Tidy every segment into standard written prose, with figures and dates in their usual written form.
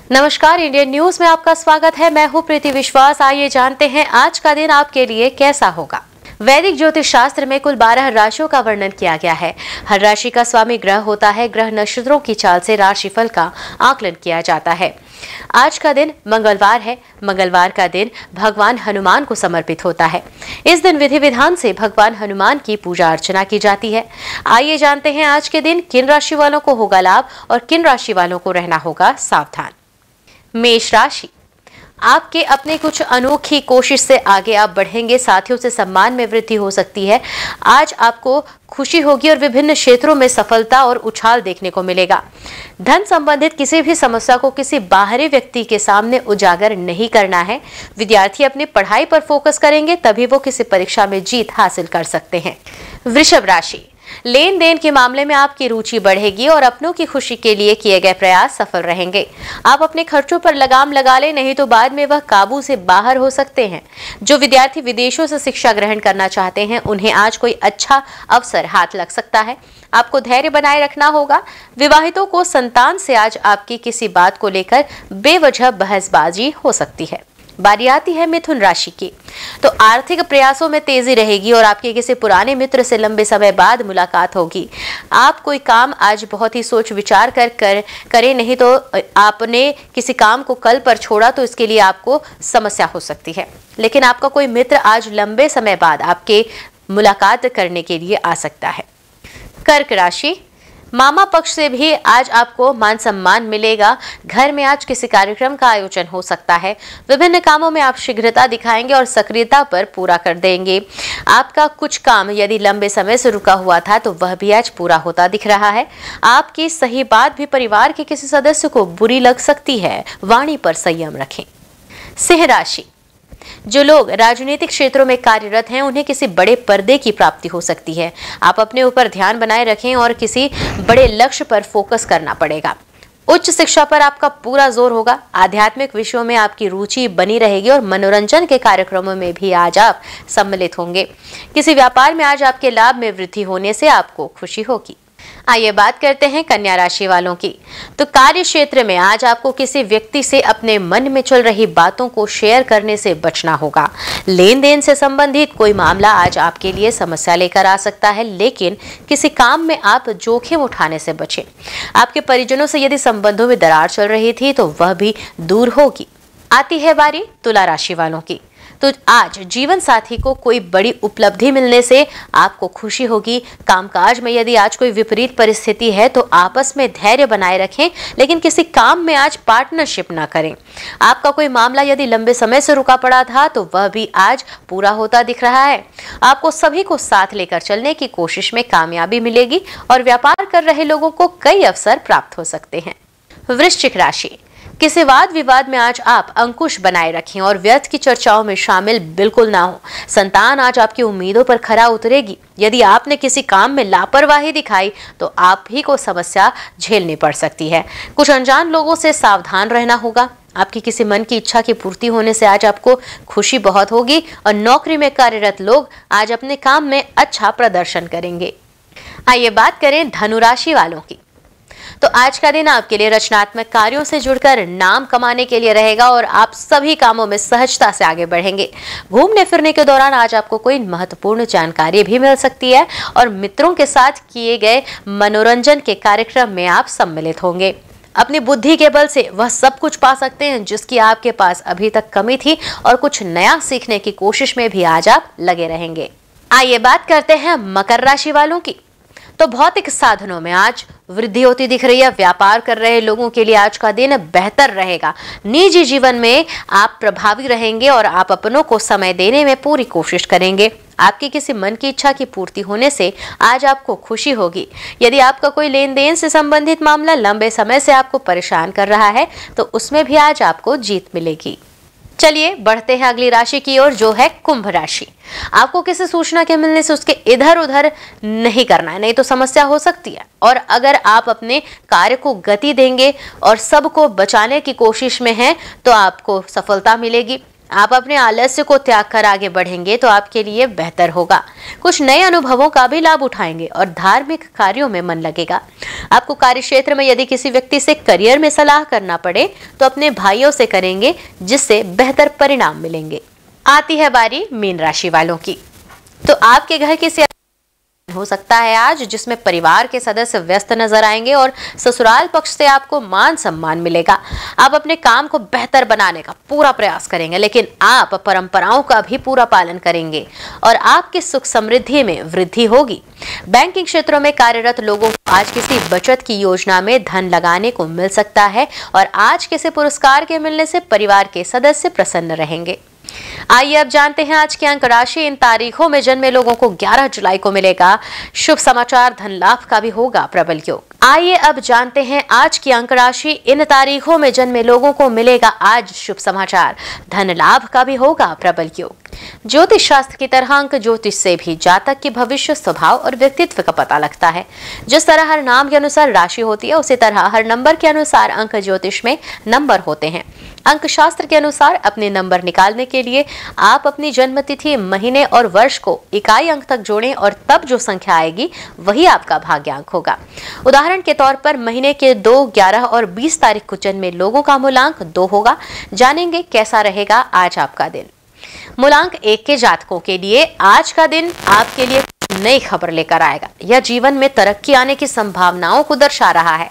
नमस्कार, Indian news में आपका स्वागत है। मैं हूं प्रीति विश्वास। आइए जानते हैं आज का दिन आपके लिए कैसा होगा। वैदिक ज्योतिष शास्त्र में कुल 12 राशियों का वर्णन किया गया है। हर राशि का स्वामी ग्रह होता है। ग्रह नक्षत्रों की चाल से राशिफल का आकलन किया जाता है। आज का दिन मंगलवार है। मंगलवार का दिन भगवान हनुमान को समर्पित होता है। इस दिन विधि विधान से भगवान हनुमान की पूजा अर्चना की जाती है। आइए जानते हैं आज के दिन किन राशि वालों को होगा लाभ और किन राशि वालों को रहना होगा सावधान। मेष राशि, आपके अपने कुछ अनोखी कोशिश से आगे आप बढ़ेंगे। साथियों से सम्मान में वृद्धि हो सकती है। आज आपको खुशी होगी और विभिन्न क्षेत्रों में सफलता और उछाल देखने को मिलेगा। धन संबंधित किसी भी समस्या को किसी बाहरी व्यक्ति के सामने उजागर नहीं करना है। विद्यार्थी अपनी पढ़ाई पर फोकस करेंगे, तभी वो किसी परीक्षा में जीत हासिल कर सकते हैं। वृषभ राशि, लेन देन के मामले में आपकी रुचि बढ़ेगी और अपनों की खुशी के लिए किए गए प्रयास सफल रहेंगे। आप अपने खर्चों पर लगाम लगा लें, नहीं तो बाद में वह काबू से बाहर हो सकते हैं। जो विद्यार्थी विदेशों से शिक्षा ग्रहण करना चाहते हैं, उन्हें आज कोई अच्छा अवसर हाथ लग सकता है। आपको धैर्य बनाए रखना होगा। विवाहितों को संतान से आज आपकी किसी बात को लेकर बेवजह बहसबाजी हो सकती है। बारी आती है मिथुन राशि की, तो आर्थिक प्रयासों में तेजी रहेगी और आपके किसी पुराने मित्र से लंबे समय बाद मुलाकात होगी। आप कोई काम आज बहुत ही सोच विचार कर करें, नहीं तो आपने किसी काम को कल पर छोड़ा तो इसके लिए आपको समस्या हो सकती है। लेकिन आपका कोई मित्र आज लंबे समय बाद आपके मुलाकात करने के लिए आ सकता है। कर्क राशि, मामा पक्ष से भी आज आपको मान सम्मान मिलेगा। घर में आज किसी कार्यक्रम का आयोजन हो सकता है। विभिन्न कामों में आप शीघ्रता दिखाएंगे और सक्रियता पर पूरा कर देंगे। आपका कुछ काम यदि लंबे समय से रुका हुआ था तो वह भी आज पूरा होता दिख रहा है। आपकी सही बात भी परिवार के किसी सदस्य को बुरी लग सकती है। वाणी पर संयम रखें। सिंह राशि, जो लोग राजनीतिक क्षेत्रों में कार्यरत हैं, उन्हें किसी बड़े पर्दे की प्राप्ति हो सकती है। आप अपने ऊपर ध्यान बनाए रखें और किसी बड़े लक्ष्य पर फोकस करना पड़ेगा। उच्च शिक्षा पर आपका पूरा जोर होगा। आध्यात्मिक विषयों में आपकी रुचि बनी रहेगी और मनोरंजन के कार्यक्रमों में भी आज आप सम्मिलित होंगे। किसी व्यापार में आज आपके लाभ में वृद्धि होने से आपको खुशी होगी। आइए बात करते हैं कन्या राशि वालों की। तो कार्य क्षेत्र में आज आपको किसी व्यक्ति से अपने मन में चल रही बातों को शेयर करने से बचना होगा। लेन देन से संबंधित कोई मामला आज आपके लिए समस्या लेकर आ सकता है, लेकिन किसी काम में आप जोखिम उठाने से बचें। आपके परिजनों से यदि संबंधों में दरार चल रही थी तो वह भी दूर होगी। आती है बारी तुला राशि वालों की, तो आज जीवन साथी को कोई बड़ी उपलब्धि मिलने से आपको खुशी होगी। कामकाज में यदि आज कोई विपरीत परिस्थिति है तो आपस में धैर्य बनाए रखें, लेकिन किसी काम में आज पार्टनरशिप ना करें। आपका कोई मामला यदि लंबे समय से रुका पड़ा था तो वह भी आज पूरा होता दिख रहा है। आपको सभी को साथ लेकर चलने की कोशिश में कामयाबी मिलेगी और व्यापार कर रहे लोगों को कई अवसर प्राप्त हो सकते हैं। वृश्चिक राशि, किसी वाद विवाद में आज आप अंकुश बनाए रखें और व्यर्थ की चर्चाओं में शामिल बिल्कुल ना हो। संतान आज आपकी उम्मीदों पर खरा उतरेगी। यदि आपने किसी काम में लापरवाही दिखाई तो आप ही को समस्या झेलनी पड़ सकती है। कुछ अनजान लोगों से सावधान रहना होगा। आपकी किसी मन की इच्छा की पूर्ति होने से आज आपको खुशी बहुत होगी और नौकरी में कार्यरत लोग आज अपने काम में अच्छा प्रदर्शन करेंगे। आइए बात करें धनु राशि वालों की, तो आज का दिन आपके लिए रचनात्मक कार्यों से जुड़कर नाम कमाने के लिए रहेगा और आप सभी कामों में सहजता से आगे बढ़ेंगे। घूमने फिरने के दौरान आज आपको कोई महत्वपूर्ण जानकारी भी मिल सकती है और मित्रों के साथ किए गए मनोरंजन के कार्यक्रम में आप सम्मिलित होंगे। अपनी बुद्धि के बल से वह सब कुछ पा सकते हैं जिसकी आपके पास अभी तक कमी थी और कुछ नया सीखने की कोशिश में भी आज आप लगे रहेंगे। आइए बात करते हैं मकर राशि वालों की, तो भौतिक साधनों में आज वृद्धि होती दिख रही है। व्यापार कर रहे लोगों के लिए आज का दिन बेहतर रहेगा। निजी जीवन में आप प्रभावी रहेंगे और आप अपनों को समय देने में पूरी कोशिश करेंगे। आपकी किसी मन की इच्छा की पूर्ति होने से आज आपको खुशी होगी। यदि आपका कोई लेन देन से संबंधित मामला लंबे समय से आपको परेशान कर रहा है तो उसमें भी आज आपको जीत मिलेगी। चलिए बढ़ते हैं अगली राशि की ओर, जो है कुंभ राशि। आपको किसी सूचना के मिलने से उसके इधर उधर नहीं करना है, नहीं तो समस्या हो सकती है। और अगर आप अपने कार्य को गति देंगे और सबको बचाने की कोशिश में हैं तो आपको सफलता मिलेगी। आप अपने आलस्य को त्याग कर आगे बढ़ेंगे तो आपके लिए बेहतर होगा। कुछ नए अनुभवों का भी लाभ उठाएंगे और धार्मिक कार्यों में मन लगेगा। आपको कार्य क्षेत्र में यदि किसी व्यक्ति से करियर में सलाह करना पड़े तो अपने भाइयों से करेंगे, जिससे बेहतर परिणाम मिलेंगे। आती है बारी मीन राशि वालों की। तो आपके घर की हो सकता है आज, जिसमें परिवार के सदस्य व्यस्त नजर आएंगे और ससुराल पक्ष से आपको मान सम्मान मिलेगा। आप अपने काम को बेहतर बनाने का पूरा प्रयास करेंगे, लेकिन आप परंपराओं का भी पूरा पालन करेंगे और आपकी सुख समृद्धि में वृद्धि होगी। बैंकिंग क्षेत्रों में कार्यरत लोगों को आज किसी बचत की योजना में धन लगाने को मिल सकता है और आज किसी पुरस्कार के मिलने से परिवार के सदस्य प्रसन्न रहेंगे। आइए अब जानते हैं आज की अंक राशि। इन तारीखों में जन्मे लोगों को 11 जुलाई को मिलेगा शुभ समाचार, धन लाभ का भी होगा प्रबल योग। आइए अब जानते हैं आज की अंक राशि। इन तारीखों में जन्मे लोगों को मिलेगा आज शुभ समाचार, धन लाभ का भी होगा प्रबल योग। ज्योतिष शास्त्र की तरह अंक ज्योतिष से भी जातक के भविष्य, स्वभाव और व्यक्तित्व का पता लगता है। जिस तरह हर नाम के अनुसार राशि होती है, उसी तरह हर नंबर के अनुसार अंक ज्योतिष में नंबर होते हैं। अंक शास्त्र के अनुसार अपने नंबर निकालने के लिए आप अपनी जन्म तिथि, महीने और वर्ष को इकाई अंक तक जोड़ें और तब जो संख्या आएगी वही आपका भाग्यांक होगा। उदाहरण के तौर पर महीने के 2, 11 और 20 तारीख को जन्मे लोगों का मूलांक 2 होगा। जानेंगे कैसा रहेगा आज आपका दिन। मूलांक 1 के जातकों के लिए आज का दिन आपके लिए नई खबर लेकर आएगा। यह जीवन में तरक्की आने की संभावनाओं को दर्शा रहा है।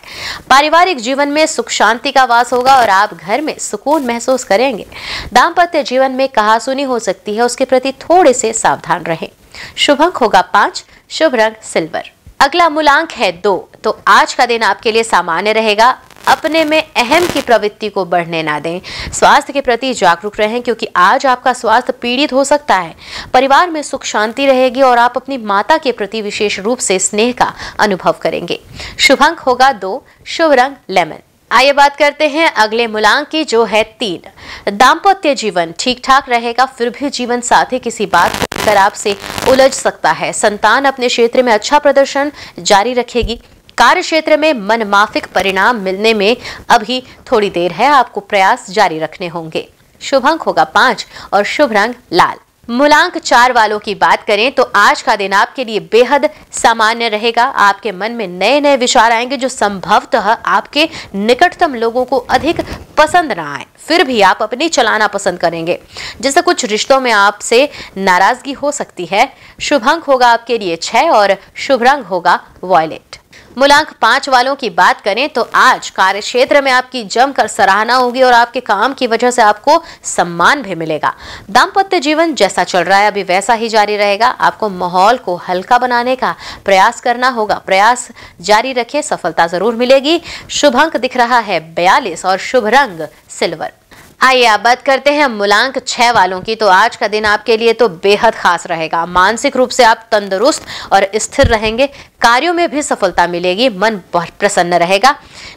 पारिवारिक जीवन में सुख शांति का वास होगा और आप घर में सुकून महसूस करेंगे। दाम्पत्य जीवन में कहासुनी हो सकती है, उसके प्रति थोड़े से सावधान रहें। शुभ अंक होगा 5, शुभ रंग सिल्वर। अगला मूलांक है 2, तो आज का दिन आपके लिए सामान्य रहेगा। अपने में अहम की प्रवृत्ति को बढ़ने ना दें। स्वास्थ्य के प्रति जागरूक रहें, क्योंकि आज आपका स्वास्थ्य पीड़ित हो सकता है। परिवार में सुख शांति रहेगी और आप अपनी माता के प्रति विशेष रूप से स्नेह का अनुभव करेंगे। शुभ अंक होगा 2, शुभ रंग लेमन। आइए बात करते हैं अगले मूलांक की, जो है 3। दाम्पत्य जीवन ठीक ठाक रहेगा, फिर भी जीवन साथी किसी बात को लेकर आपसे उलझ सकता है। संतान अपने क्षेत्र में अच्छा प्रदर्शन जारी रखेगी। कार्य क्षेत्र में मनमाफिक परिणाम मिलने में अभी थोड़ी देर है, आपको प्रयास जारी रखने होंगे। शुभ अंक होगा 5 और शुभ रंग लाल। मूलांक 4 वालों की बात करें तो आज का दिन आपके लिए बेहद सामान्य रहेगा। आपके मन में नए नए विचार आएंगे जो संभवतः आपके निकटतम लोगों को अधिक पसंद ना आए, फिर भी आप अपनी चलाना पसंद करेंगे, जिससे कुछ रिश्तों में आपसे नाराजगी हो सकती है। शुभ अंक होगा आपके लिए 6 और शुभ रंग होगा वॉयलेट। मूलांक 5 वालों की बात करें तो आज कार्य क्षेत्र में आपकी जमकर सराहना होगी और आपके काम की वजह से आपको सम्मान भी मिलेगा। दाम्पत्य जीवन जैसा चल रहा है अभी वैसा ही जारी रहेगा। आपको माहौल को हल्का बनाने का प्रयास करना होगा। प्रयास जारी रखें, सफलता जरूर मिलेगी। शुभ अंक दिख रहा है 42 और शुभ रंग सिल्वर। आइए आप बात करते हैं मूलांक 6 वालों की। तो आज का दिन आपके लिए तो बेहद खास रहेगा। मानसिक रूप से आप तंदुरुस्त और स्थिर रहेंगे। कार्यों में भी सफलता मिलेगी, मन बहुत प्रसन्न रहेगा।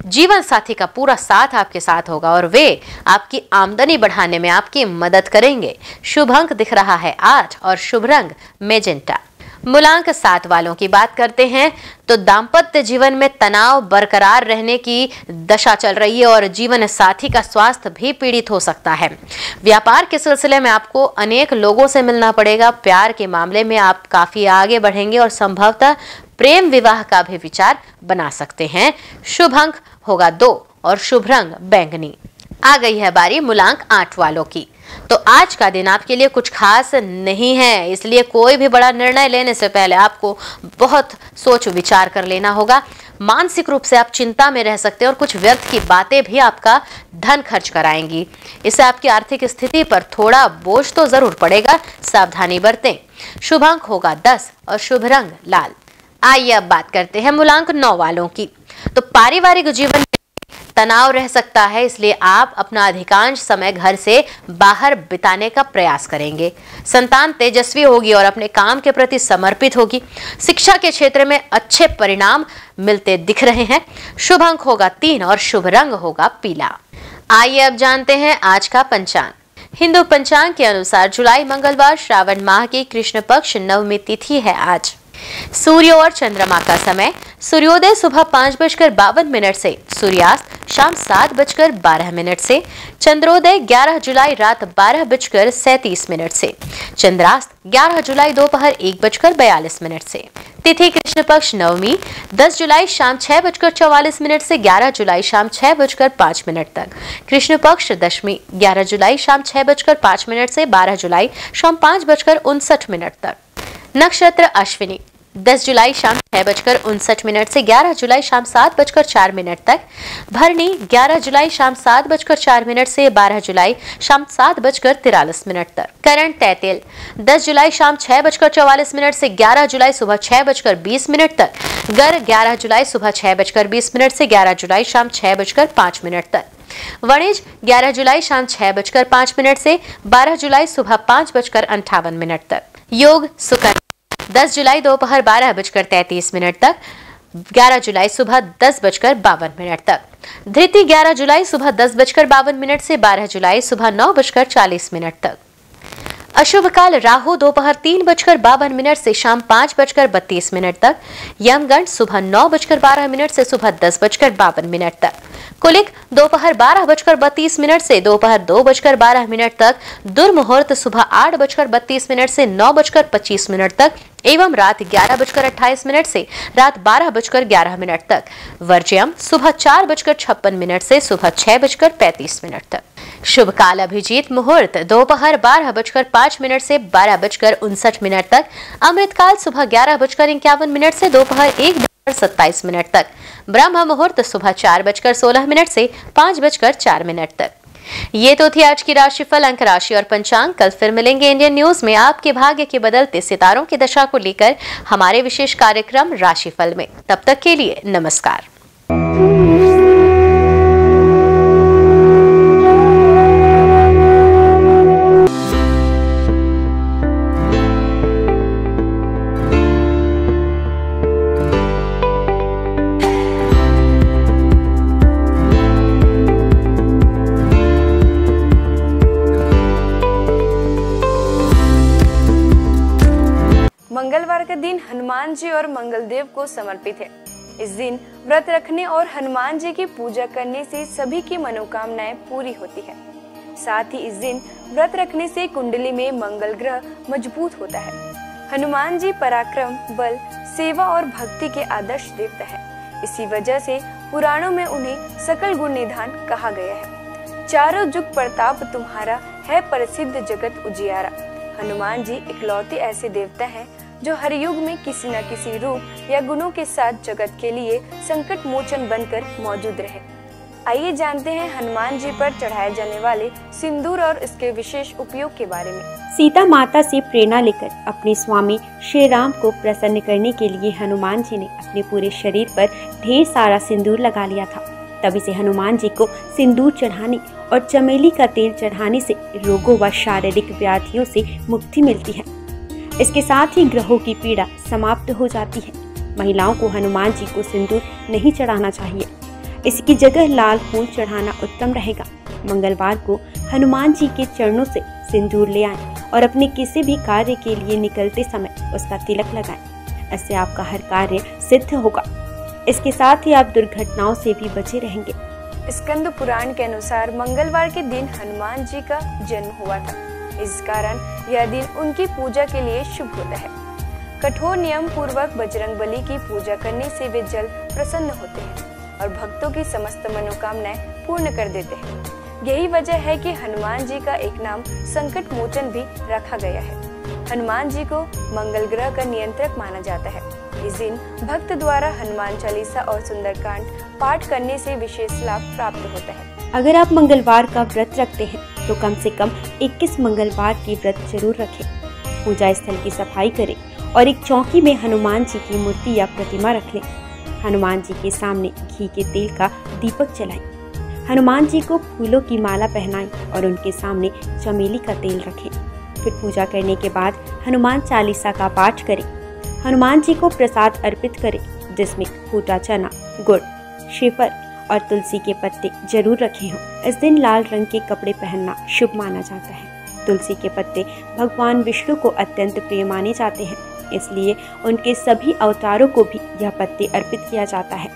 जीवन साथी का पूरा साथ आपके साथ होगा और वे आपकी आमदनी बढ़ाने में आपकी मदद करेंगे। शुभ अंक दिख रहा है 8 और शुभ रंग मेजेंटा। मूलांक 7 वालों की बात करते हैं तो दाम्पत्य जीवन में तनाव बरकरार रहने की दशा चल रही है और जीवन साथी का स्वास्थ्य भी पीड़ित हो सकता है। व्यापार के सिलसिले में आपको अनेक लोगों से मिलना पड़ेगा। प्यार के मामले में आप काफी आगे बढ़ेंगे और संभवतः प्रेम विवाह का भी विचार बना सकते हैं। शुभ अंक होगा 2 और शुभ रंग बैंगनी। आ गई है बारी मूलांक 8 वालों की। तो आज का दिन आपके लिए कुछ खास नहीं है, इसलिए कोई भी बड़ा निर्णय लेने से पहले आपको बहुत सोच विचार कर लेना होगा। मानसिक रूप से आप चिंता में रह सकते हैं और कुछ व्यर्थ की बातें भी आपका धन खर्च कराएंगी। इससे आपकी आर्थिक स्थिति पर थोड़ा बोझ तो जरूर पड़ेगा, सावधानी बरतें। शुभ अंक होगा 10 और शुभ रंग लाल। आइए अब बात करते हैं मूलांक 9 वालों की। तो पारिवारिक जीवन तनाव रह सकता है, इसलिए आप अपना अधिकांश समय घर से बाहर बिताने का प्रयास करेंगे। संतान तेजस्वी होगी और अपने काम के प्रति समर्पित होगी। शिक्षा के क्षेत्र में अच्छे परिणाम मिलते दिख रहे हैं। शुभ अंक होगा 3 और शुभ रंग होगा पीला। आइए अब जानते हैं आज का पंचांग। हिंदू पंचांग के अनुसार जुलाई मंगलवार श्रावण माह की कृष्ण पक्ष नवमी तिथि है आज। सूर्य और चंद्रमा का समय सूर्योदय सुबह 5:52 से सूर्यास्त शाम 7:12 से, चंद्रोदय 11 जुलाई रात 12:37 से, चंद्रास्त 11 जुलाई दोपहर 1:42 से। तिथि कृष्ण पक्ष नवमी 10 जुलाई शाम 6:44 से 11 जुलाई शाम 6:05 तक। कृष्ण पक्ष दशमी 11 जुलाई शाम 6:05 से 12 जुलाई शाम 5:59 तक। नक्षत्र अश्विनी 10 जुलाई शाम 6:59 से 11 जुलाई शाम 7:04 तक। भरणी 11 जुलाई शाम 7:04 से 12 जुलाई शाम 7:43 तक। करण तैतिल 10 जुलाई शाम 6:44 से 11 जुलाई सुबह 6:20 तक। गर 11 जुलाई सुबह 6:20 से 11 जुलाई शाम 6:05 तक। वणिज 11 जुलाई शाम 6:05 से 12 जुलाई सुबह 5:58 तक। योग सुकन्या 10 जुलाई दोपहर 12:33 तक, 11 जुलाई सुबह 10:52 तक। धृति 11 जुलाई सुबह 10:52 से 12 जुलाई सुबह 9:40 तक। अशुभ काल राहु दोपहर 3:52 से शाम 5:32 तक। यमगंड सुबह 9:12 से सुबह 10:52 तक। कुलिक दोपहर 12:32 से दोपहर 2:12 तक। दुर्मुहूर्त सुबह 8:32 से 9:25 तक एवं रात 11:28 से रात 12:11 तक। वर्ज्यम सुबह 4:56 से सुबह 6:35 तक। शुभ काल अभिजीत मुहूर्त दोपहर 12:05 से 12:59 तक। अमृत काल सुबह 11:51 से दोपहर 1:27 तक। ब्रह्म मुहूर्त सुबह 4:16 से 5:04 तक। ये तो थी आज की राशिफल, अंक राशि और पंचांग। कल फिर मिलेंगे इंडियन न्यूज में आपके भाग्य के बदलते सितारों की दशा को लेकर हमारे विशेष कार्यक्रम राशिफल में। तब तक के लिए नमस्कार। मंगलवार का दिन हनुमान जी और मंगलदेव को समर्पित है। इस दिन व्रत रखने और हनुमान जी की पूजा करने से सभी की मनोकामनाएं पूरी होती है। साथ ही इस दिन व्रत रखने से कुंडली में मंगल ग्रह मजबूत होता है। हनुमान जी पराक्रम, बल, सेवा और भक्ति के आदर्श देवता है। इसी वजह से पुराणों में उन्हें सकल गुण निधान कहा गया है। चारों जुग प्रताप तुम्हारा है, प्रसिद्ध जगत उजियारा। हनुमान जी इकलौते ऐसे देवता हैं जो हर युग में किसी न किसी रूप या गुणों के साथ जगत के लिए संकट मोचन बनकर मौजूद रहे। आइए जानते हैं हनुमान जी पर चढ़ाए जाने वाले सिंदूर और इसके विशेष उपयोग के बारे में। सीता माता से प्रेरणा लेकर अपने स्वामी श्री राम को प्रसन्न करने के लिए हनुमान जी ने अपने पूरे शरीर पर ढेर सारा सिंदूर लगा लिया था। तभी से हनुमान जी को सिंदूर चढ़ाने और चमेली का तेल चढ़ाने से रोगों व शारीरिक व्याधियों से मुक्ति मिलती है। इसके साथ ही ग्रहों की पीड़ा समाप्त हो जाती है। महिलाओं को हनुमान जी को सिंदूर नहीं चढ़ाना चाहिए, इसकी जगह लाल फूल चढ़ाना उत्तम रहेगा। मंगलवार को हनुमान जी के चरणों से सिंदूर ले आएं और अपने किसी भी कार्य के लिए निकलते समय उसका तिलक लगाएं। इससे आपका हर कार्य सिद्ध होगा। इसके साथ ही आप दुर्घटनाओं से भी बचे रहेंगे। स्कंद पुराण के अनुसार मंगलवार के दिन हनुमान जी का जन्म हुआ था। इस कारण यह दिन उनकी पूजा के लिए शुभ होता है। कठोर नियम पूर्वक बजरंगबली की पूजा करने से वे जल्द प्रसन्न होते हैं और भक्तों की समस्त मनोकामनाएं पूर्ण कर देते हैं। यही वजह है कि हनुमान जी का एक नाम संकट मोचन भी रखा गया है। हनुमान जी को मंगल ग्रह का नियंत्रक माना जाता है। इस दिन भक्त द्वारा हनुमान चालीसा और सुंदरकांड पाठ करने से विशेष लाभ प्राप्त होता है। अगर आप मंगलवार का व्रत रखते हैं तो कम से कम 21 मंगलवार की व्रत जरूर रखें। पूजा स्थल की सफाई करें और एक चौकी में हनुमान जी की मूर्ति या प्रतिमा रख लें। हनुमान जी के सामने घी के तेल का दीपक जलाएं। हनुमान जी को फूलों की माला पहनाएं और उनके सामने चमेली का तेल रखें। फिर पूजा करने के बाद हनुमान चालीसा का पाठ करें। हनुमान जी को प्रसाद अर्पित करें, जिसमें फूटा चना, गुड़, श्रीफल और तुलसी के पत्ते जरूर रखे हों। इस दिन लाल रंग के कपड़े पहनना शुभ माना जाता है। तुलसी के पत्ते भगवान विष्णु को अत्यंत प्रिय माने जाते हैं, इसलिए उनके सभी अवतारों को भी यह पत्ते अर्पित किया जाता है।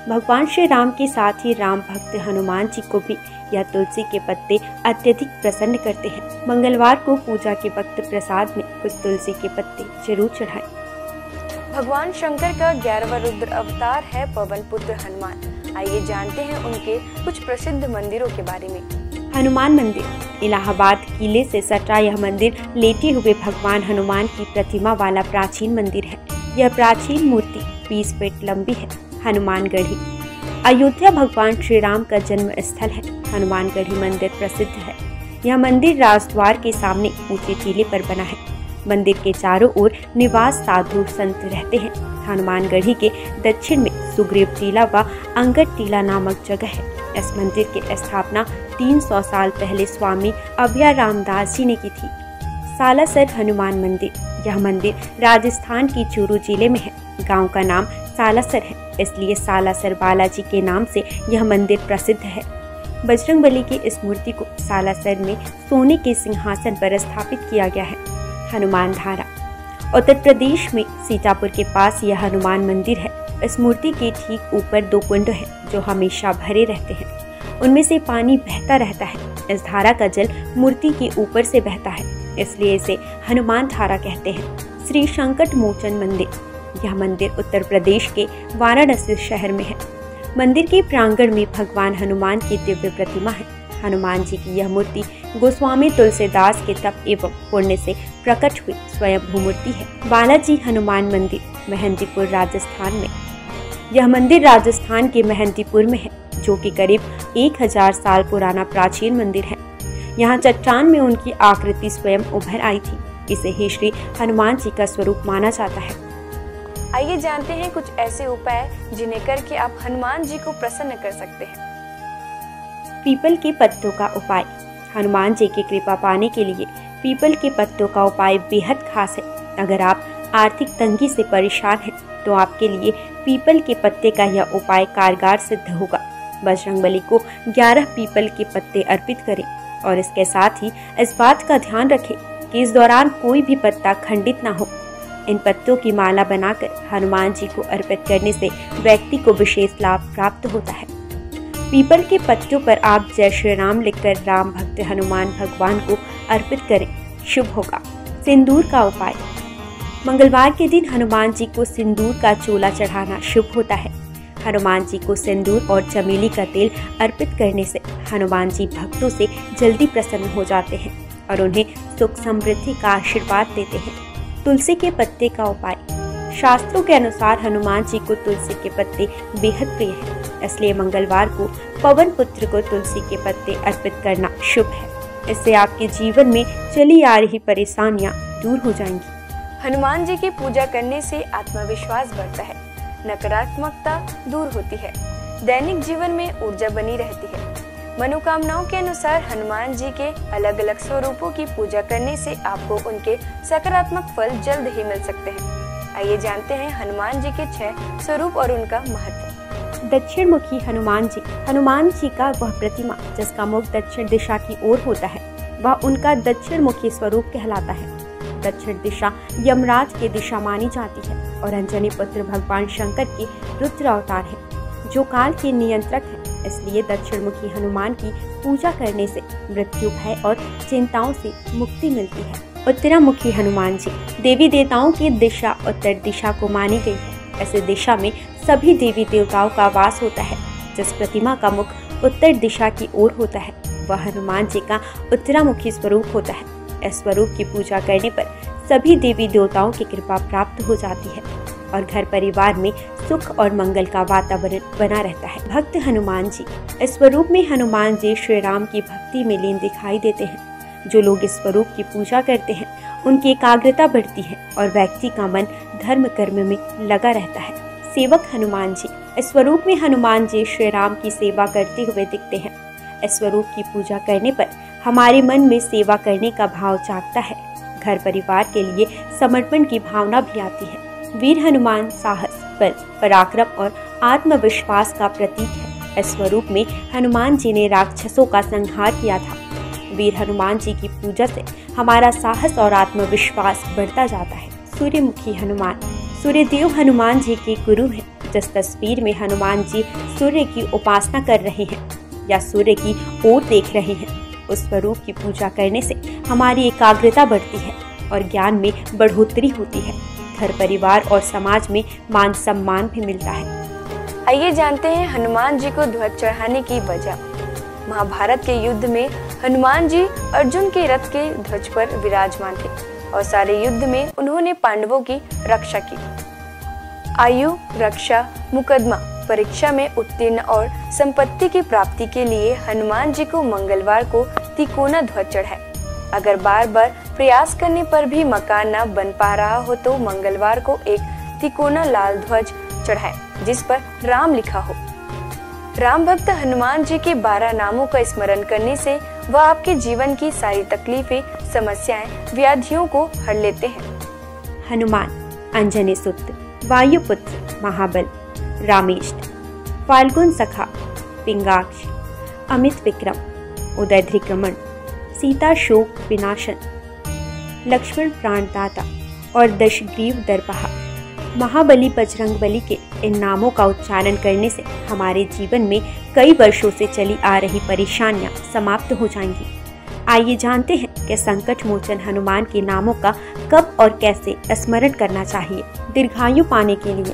भगवान श्री राम के साथ ही राम भक्त हनुमान जी को भी यह तुलसी के पत्ते अत्यधिक प्रसन्न करते हैं। मंगलवार को पूजा के वक्त प्रसाद में कुछ तुलसी के पत्ते जरूर चढ़ाएं। भगवान शंकर का 11वां रुद्र अवतार है पवन पुत्र हनुमान। आइए जानते हैं उनके कुछ प्रसिद्ध मंदिरों के बारे में। हनुमान मंदिर इलाहाबाद किले से सटा यह मंदिर लेटे हुए भगवान हनुमान की प्रतिमा वाला प्राचीन मंदिर है। यह प्राचीन मूर्ति 20 फीट लंबी है। हनुमानगढ़ी अयोध्या भगवान श्री राम का जन्म स्थल है। हनुमानगढ़ी मंदिर प्रसिद्ध है। यह मंदिर राजद्वार के सामने ऊंचे टीले पर बना है। मंदिर के चारों ओर निवास साधु संत रहते हैं। हनुमानगढ़ी के दक्षिण में सुग्रीव टीला व अंगद टीला नामक जगह है। इस मंदिर की स्थापना 300 साल पहले स्वामी अभय रामदास जी ने की थी। सालासर हनुमान मंदिर यह मंदिर राजस्थान की चूरू जिले में है। गांव का नाम सालासर है, इसलिए सालासर बालाजी के नाम से यह मंदिर प्रसिद्ध है। बजरंगबली की इस मूर्ति को सालासर में सोने के सिंहासन पर स्थापित किया गया है। हनुमान धारा उत्तर प्रदेश में सीतापुर के पास यह हनुमान मंदिर है। इस मूर्ति के ठीक ऊपर 2 कुंड हैं जो हमेशा भरे रहते हैं। उनमें से पानी बहता रहता है। इस धारा का जल मूर्ति के ऊपर से बहता है, इसलिए इसे हनुमान धारा कहते हैं। श्री संकट मोचन मंदिर यह मंदिर उत्तर प्रदेश के वाराणसी शहर में है। मंदिर के प्रांगण में भगवान हनुमान की दिव्य प्रतिमा है। हनुमान जी की यह मूर्ति गोस्वामी तुलसीदास के तप एवं पुण्य से प्रकट हुई स्वयं मूर्ति है। बालाजी हनुमान मंदिर मेहंदीपुर राजस्थान में यह मंदिर राजस्थान के मेहंदीपुर में है, जो कि करीब 1000 साल पुराना प्राचीन मंदिर है। यहाँ चट्टान में उनकी आकृति स्वयं उभर आई थी। इसे ही श्री हनुमान जी का स्वरूप माना जाता है। आइए जानते हैं कुछ ऐसे उपाय जिन्हें करके आप हनुमान जी को प्रसन्न कर सकते हैं। पीपल के पत्तों का उपाय। हनुमान जी की कृपा पाने के लिए पीपल के पत्तों का उपाय बेहद खास है। अगर आप आर्थिक तंगी से परेशान हैं तो आपके लिए पीपल के पत्ते का यह उपाय कारगर सिद्ध होगा। बजरंगबली को 11 पीपल के पत्ते अर्पित करें और इसके साथ ही इस बात का ध्यान रखें कि इस दौरान कोई भी पत्ता खंडित ना हो। इन पत्तों की माला बनाकर हनुमान जी को अर्पित करने से व्यक्ति को विशेष लाभ प्राप्त होता है। पीपल के पत्तों पर आप जय श्री राम लिखकर राम भक्त हनुमान भगवान को अर्पित करें, शुभ होगा। सिंदूर का उपाय। मंगलवार के दिन हनुमान जी को सिंदूर का चोला चढ़ाना शुभ होता है। हनुमान जी को सिंदूर और चमेली का तेल अर्पित करने से हनुमान जी भक्तों से जल्दी प्रसन्न हो जाते हैं और उन्हें सुख समृद्धि का आशीर्वाद देते हैं। तुलसी के पत्ते का उपाय। शास्त्रों के अनुसार हनुमान जी को तुलसी के पत्ते बेहद प्रिय है, इसलिए मंगलवार को पवन पुत्र को तुलसी के पत्ते अर्पित करना शुभ है। इससे आपके जीवन में चली आ रही परेशानियां दूर हो जाएंगी। हनुमान जी की पूजा करने से आत्मविश्वास बढ़ता है, नकारात्मकता दूर होती है, दैनिक जीवन में ऊर्जा बनी रहती है। मनोकामनाओं के अनुसार हनुमान जी के अलग अलग स्वरूपों की पूजा करने से आपको उनके सकारात्मक फल जल्द ही मिल सकते हैं। आइए जानते हैं हनुमान जी के 6 स्वरूप और उनका महत्व। दक्षिण मुखी हनुमान जी। हनुमान जी का वह प्रतिमा जिसका मुख दक्षिण दिशा की ओर होता है, वह उनका दक्षिण मुखी स्वरूप कहलाता है। दक्षिण दिशा यमराज की दिशा मानी जाती है और अंजनी पुत्र भगवान शंकर के रुद्र अवतार है, जो काल के नियंत्रक है। इसलिए दक्षिण मुखी हनुमान की पूजा करने से मृत्यु भय और चिंताओं से मुक्ति मिलती है। उत्तरामुखी हनुमान जी। देवी देवताओं की दिशा उत्तर दिशा को मानी गई है। ऐसे दिशा में सभी देवी देवताओं का वास होता है। जिस प्रतिमा का मुख उत्तर दिशा की ओर होता है, वह हनुमान जी का उत्तरामुखी स्वरूप होता है। इस स्वरूप की पूजा करने पर सभी देवी देवताओं की कृपा प्राप्त हो जाती है और घर परिवार में सुख और मंगल का वातावरण बना रहता है। भक्त हनुमान जी। इस स्वरूप में हनुमान जी श्री राम की भक्ति में लीन दिखाई देते हैं। जो लोग इस स्वरूप की पूजा करते हैं, उनकी एकाग्रता बढ़ती है और व्यक्ति का मन धर्म कर्म में लगा रहता है। सेवक हनुमान जी। इस स्वरूप में हनुमान जी श्री राम की सेवा करते हुए दिखते हैं। इस स्वरूप की पूजा करने पर हमारे मन में सेवा करने का भाव जागता है। घर परिवार के लिए समर्पण की भावना भी आती है। वीर हनुमान साहस, बल, पराक्रम और आत्मविश्वास का प्रतीक है। इस स्वरूप में हनुमान जी ने राक्षसों का संहार किया था। वीर हनुमान जी की पूजा से हमारा साहस और आत्मविश्वास बढ़ता जाता है। सूर्यमुखी हनुमान। सूर्यदेव हनुमान जी के गुरु हैं। जिस तस्वीर में हनुमान जी सूर्य की उपासना कर रहे हैं या सूर्य की ओर देख रहे हैं, उस स्वरूप की पूजा करने से हमारी एकाग्रता बढ़ती है और ज्ञान में बढ़ोतरी होती है। घर परिवार और समाज में मान सम्मान भी मिलता है। आइए जानते हैं हनुमान जी को ध्वज चढ़ाने की वजह। महाभारत के युद्ध में हनुमान जी अर्जुन के रथ के ध्वज पर विराजमान थे और सारे युद्ध में उन्होंने पांडवों की रक्षा की। आयु, रक्षा, मुकदमा, परीक्षा में उत्तीर्ण और संपत्ति की प्राप्ति के लिए हनुमान जी को मंगलवार को तिकोना ध्वज चढ़ाए। अगर बार बार प्रयास करने पर भी मकान न बन पा रहा हो तो मंगलवार को एक तिकोना लाल ध्वज चढ़ाए जिस पर राम लिखा हो। राम भक्त हनुमान जी के 12 नामों का स्मरण करने से वह आपके जीवन की सारी तकलीफें, समस्याएं, व्याधियों को हर लेते हैं। हनुमान अंजनी सुत, वायुपुत्र महाबल, रामेष्ट, फाल्गुन सखा, पिंगाक्ष, अमित विक्रम, उदयध्रिक्रमण, सीता शोक विनाशन, लक्ष्मण प्राणदाता और दशग्रीव दर्पहा। महाबली बजरंगबली के इन नामों का उच्चारण करने से हमारे जीवन में कई वर्षों से चली आ रही परेशानियां समाप्त हो जाएंगी। आइए जानते हैं कि संकट मोचन हनुमान के नामों का कब और कैसे स्मरण करना चाहिए। दीर्घायु पाने के लिए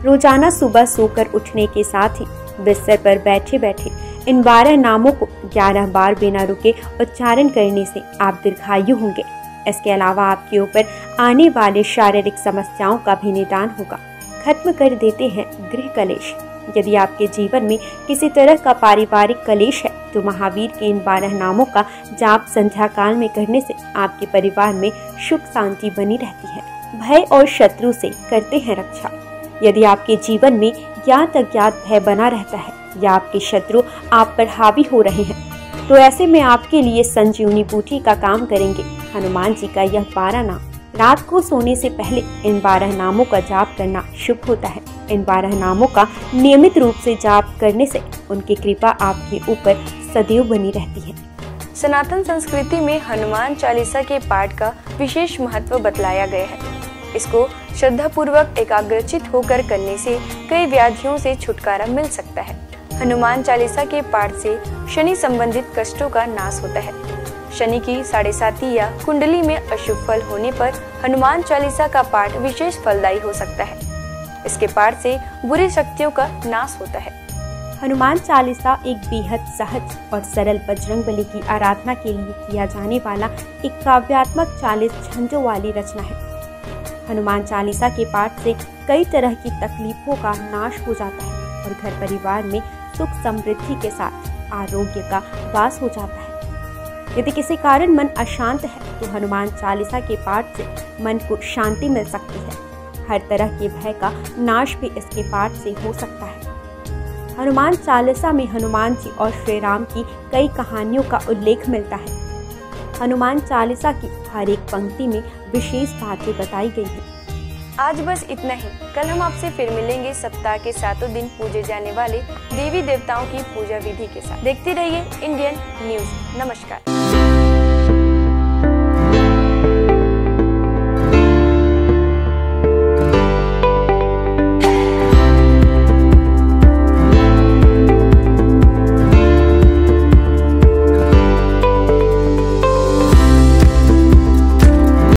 रोजाना सुबह सोकर उठने के साथ ही बिस्तर पर बैठे बैठे इन 12 नामों को 11 बार बिना रुके उच्चारण करने से आप दीर्घायु होंगे। इसके अलावा आपके ऊपर आने वाले शारीरिक समस्याओं का भी निदान होगा। खत्म कर देते हैं गृह कलेश। यदि आपके जीवन में किसी तरह का पारिवारिक कलेश है तो महावीर के इन 12 नामों का जाप संध्या काल में करने से आपके परिवार में सुख शांति बनी रहती है। भय और शत्रु से करते हैं रक्षा। यदि आपके जीवन में ज्ञात अज्ञात भय बना रहता है या आपके शत्रु आप पर हावी हो रहे हैं तो ऐसे में आपके लिए संजीवनी बूटी का काम करेंगे हनुमान जी का यह 12 नाम। रात को सोने से पहले इन 12 नामों का जाप करना शुभ होता है। इन 12 नामों का नियमित रूप से जाप करने से उनकी कृपा आपके ऊपर सदैव बनी रहती है। सनातन संस्कृति में हनुमान चालीसा के पाठ का विशेष महत्व बतलाया गया है। इसको श्रद्धा पूर्वक एकाग्रचित होकर करने से कई व्याधियों से छुटकारा मिल सकता है। हनुमान चालीसा के पाठ से शनि संबंधित कष्टों का नाश होता है। शनि की 7.5 या कुंडली में अशुभ फल होने पर हनुमान चालीसा का पाठ विशेष फलदायी हो सकता है। इसके पाठ से बुरी शक्तियों का नाश होता है। हनुमान चालीसा एक बेहद सहज और सरल बजरंगबली की आराधना के लिए किया जाने वाला एक काव्यात्मक 40 छंदों वाली रचना है। हनुमान चालीसा के पाठ से कई तरह की तकलीफों का नाश हो जाता है और घर परिवार में सुख समृद्धि के साथ आरोग्य का वास हो जाता है। यदि किसी कारण मन अशांत है तो हनुमान चालीसा के पाठ से मन को शांति मिल सकती है। हर तरह के भय का नाश भी इसके पाठ से हो सकता है। हनुमान चालीसा में हनुमान जी और श्री राम की कई कहानियों का उल्लेख मिलता है। हनुमान चालीसा की हर एक पंक्ति में विशेष बातें बताई गई हैं। आज बस इतना ही। कल हम आपसे फिर मिलेंगे सप्ताह के 7 दिन पूजे जाने वाले देवी देवताओं की पूजा विधि के साथ। देखते रहिए इंडियन न्यूज। नमस्कार।